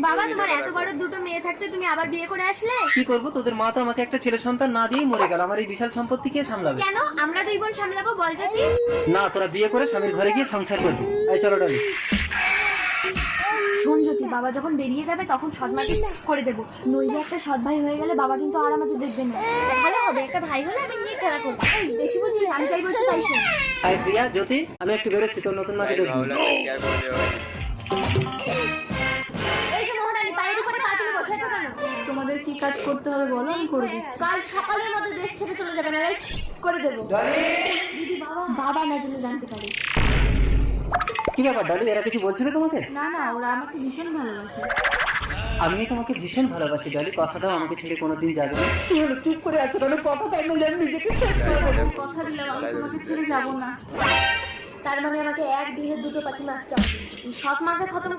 বাবা তোমার এত বড় দুটো মেয়ে থাকতে তুমি আবার বিয়ে করে আসলে? কি করবো, তোদের মা তো আমাকে একটা ছেলে সন্তান না দিয়েই মরে গেল। আমার এই বিশাল সম্পত্তি কে সামলাবে? কেন আমরা দুই বোন সামলাবো বল যদি। না, তোরা বিয়ে করে স্বামীর ঘরে গিয়ে সংসার করবি। এই চলো ডলি। শোন জ্যোতি, বাবা যখন বেরিয়ে যাবে তখন সৎ মাকে করে দেবো, নইলে একটা সৎ ভাই হয়ে গেলে বাবা কিন্তু আর আমাদের দেখবে না। ভালো হবে, একটা ভাই হলে আমি নিয়ে খেলা করবো। এই বেশি বুঝলি, আমি যাই বলছি তাই শোন। আই প্রিয়া, জ্যোতি, আমি একটু বেরোচ্ছি, তোর নতুন মাকে দেখবি। এই যে মোহনানি, পায়ের উপরে পা তুলে বসে আছো কেন? তোমাদের কি কাজ করতে হবে বলো, আমি করে দিচ্ছি। কাল সকালের মধ্যে দেশ ছেড়ে চলে যাবে, না করে দেবো। দিদি বাবা না জন্য জানতে পারে। কি ব্যাপার ডলি, এরা কিছু বলছিল তোমাকে? না না, ওরা আমাকে ভীষণ ভালোবাসে। আমিও তোমাকে ভীষণ ভালোবাসি ডলি, কথা দাও আমাকে ছেড়ে কোনোদিন যাবে না। তুই হলো চুপ করে আছো ডলি, কথা তাই নইলে আমি নিজেকে শেষ করে দেবো। কথা দিলাম আমি তোমাকে ছেড়ে যাবো না। তার মানে আমাকে এক ডিহে দুটো পাখি মারতে হবে। সৎ মাকে খতম